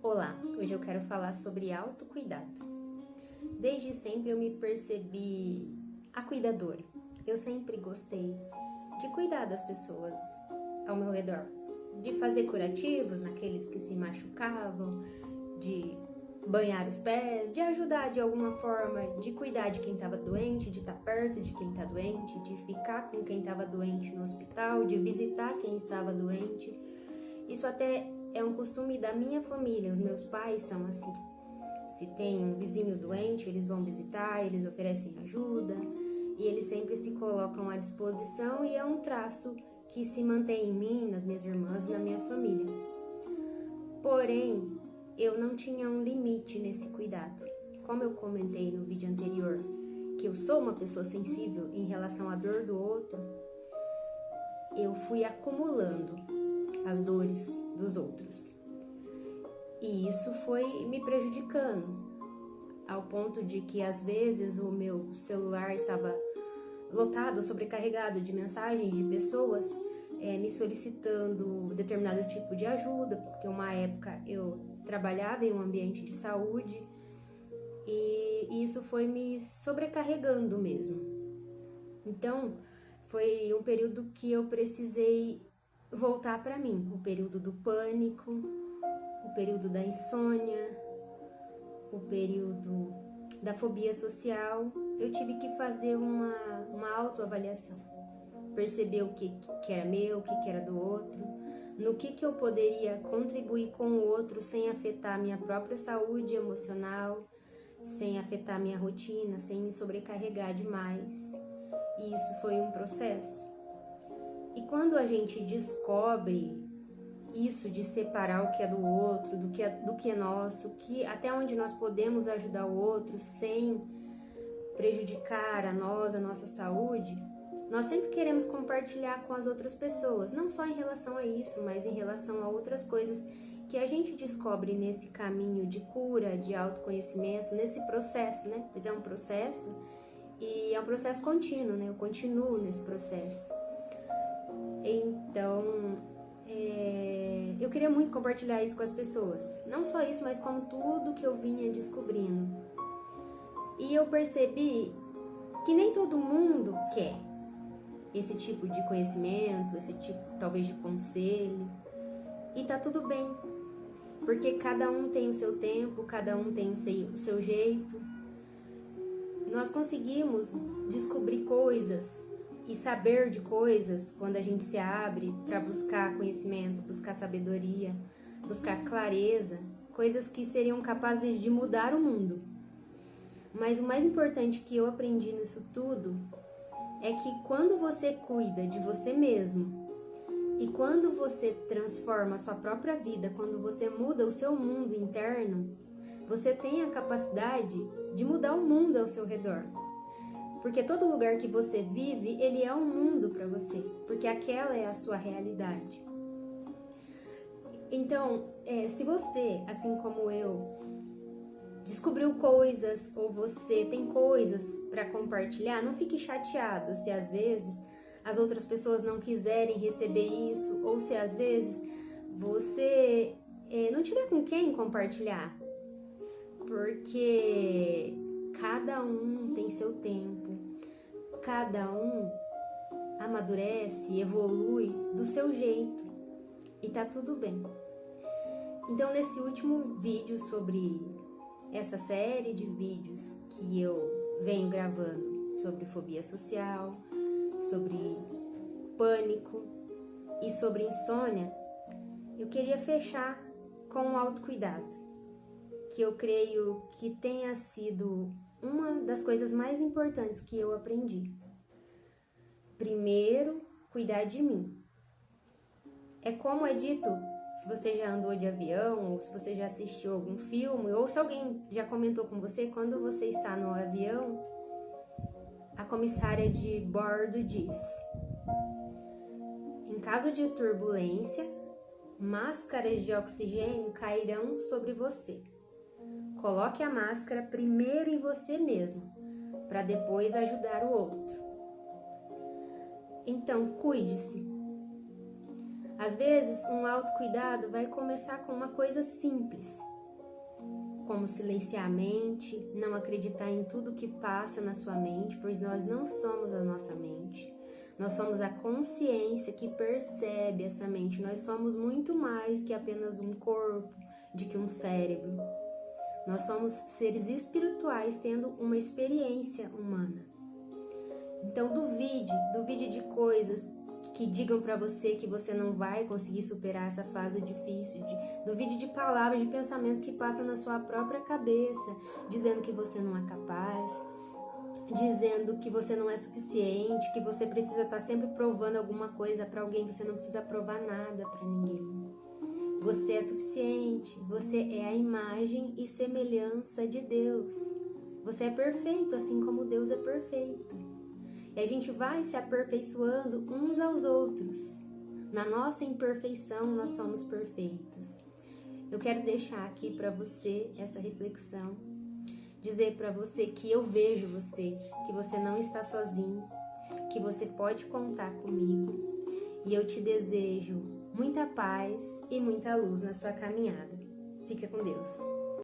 Olá, hoje eu quero falar sobre autocuidado. Desde sempre eu me percebi a cuidadora. Eu sempre gostei de cuidar das pessoas ao meu redor, de fazer curativos naqueles que se machucavam, de banhar os pés, de ajudar de alguma forma, de cuidar de quem estava doente, de estar perto de quem está doente, de ficar com quem estava doente no hospital, de visitar quem estava doente. Isso até é um costume da minha família, os meus pais são assim. Se tem um vizinho doente, eles vão visitar, eles oferecem ajuda e eles sempre se colocam à disposição e é um traço que se mantém em mim, nas minhas irmãs e na minha família. Porém, eu não tinha um limite nesse cuidado. Como eu comentei no vídeo anterior, que eu sou uma pessoa sensível em relação à dor do outro, eu fui acumulando as dores dos outros. E isso foi me prejudicando, ao ponto de que às vezes o meu celular estava lotado, sobrecarregado de mensagens de pessoas me solicitando determinado tipo de ajuda, porque uma época eu trabalhava em um ambiente de saúde e isso foi me sobrecarregando mesmo. Então, foi um período que eu precisei voltar para mim, o período do pânico, o período da insônia, o período da fobia social. Eu tive que fazer uma autoavaliação, perceber o que era meu, o que era do outro, no que eu poderia contribuir com o outro sem afetar a minha própria saúde emocional, sem afetar a minha rotina, sem me sobrecarregar demais. E isso foi um processo. E quando a gente descobre isso de separar o que é do outro, do que é nosso, até onde nós podemos ajudar o outro sem prejudicar a nossa saúde, nós sempre queremos compartilhar com as outras pessoas, não só em relação a isso, mas em relação a outras coisas que a gente descobre nesse caminho de cura, de autoconhecimento, nesse processo, né? Pois é um processo e é um processo contínuo, né? Eu continuo nesse processo. Então, eu queria muito compartilhar isso com as pessoas. Não só isso, mas como tudo que eu vinha descobrindo. E eu percebi que nem todo mundo quer esse tipo de conhecimento, esse tipo talvez de conselho. E tá tudo bem, porque cada um tem o seu tempo, cada um tem o seu jeito. Nós conseguimos descobrir coisas e saber de coisas quando a gente se abre para buscar conhecimento, buscar sabedoria, buscar clareza, coisas que seriam capazes de mudar o mundo. Mas o mais importante que eu aprendi nisso tudo é que quando você cuida de você mesmo e quando você transforma a sua própria vida, quando você muda o seu mundo interno, você tem a capacidade de mudar o mundo ao seu redor. Porque todo lugar que você vive, ele é um mundo para você, porque aquela é a sua realidade. Então, se você, assim como eu, descobriu coisas ou você tem coisas para compartilhar, não fique chateado se às vezes as outras pessoas não quiserem receber isso, ou se às vezes você não tiver com quem compartilhar, porque cada um tem seu tempo, cada um amadurece, evolui do seu jeito e tá tudo bem. Então, nesse último vídeo sobre essa série de vídeos que eu venho gravando sobre fobia social, sobre pânico e sobre insônia, eu queria fechar com o autocuidado, que eu creio que tenha sido uma das coisas mais importantes que eu aprendi. Primeiro, cuidar de mim. É como é dito, se você já andou de avião, ou se você já assistiu algum filme, ou se alguém já comentou com você, quando você está no avião, a comissária de bordo diz: em caso de turbulência, máscaras de oxigênio cairão sobre você. Coloque a máscara primeiro em você mesmo, para depois ajudar o outro. Então, cuide-se. Às vezes, um autocuidado vai começar com uma coisa simples, como silenciar a mente, não acreditar em tudo que passa na sua mente, pois nós não somos a nossa mente. Nós somos a consciência que percebe essa mente. Nós somos muito mais que apenas um corpo, de que um cérebro. Nós somos seres espirituais tendo uma experiência humana. Então duvide de coisas que digam para você que você não vai conseguir superar essa fase difícil. Duvide de palavras, de pensamentos que passam na sua própria cabeça, dizendo que você não é capaz, dizendo que você não é suficiente, que você precisa estar sempre provando alguma coisa para alguém. Você não precisa provar nada para ninguém. Você é suficiente, você é a imagem e semelhança de Deus. Você é perfeito, assim como Deus é perfeito. E a gente vai se aperfeiçoando uns aos outros. Na nossa imperfeição, nós somos perfeitos. Eu quero deixar aqui para você essa reflexão. Dizer para você que eu vejo você, que você não está sozinho, que você pode contar comigo. E eu te desejo muita paz e muita luz na sua caminhada. Fica com Deus.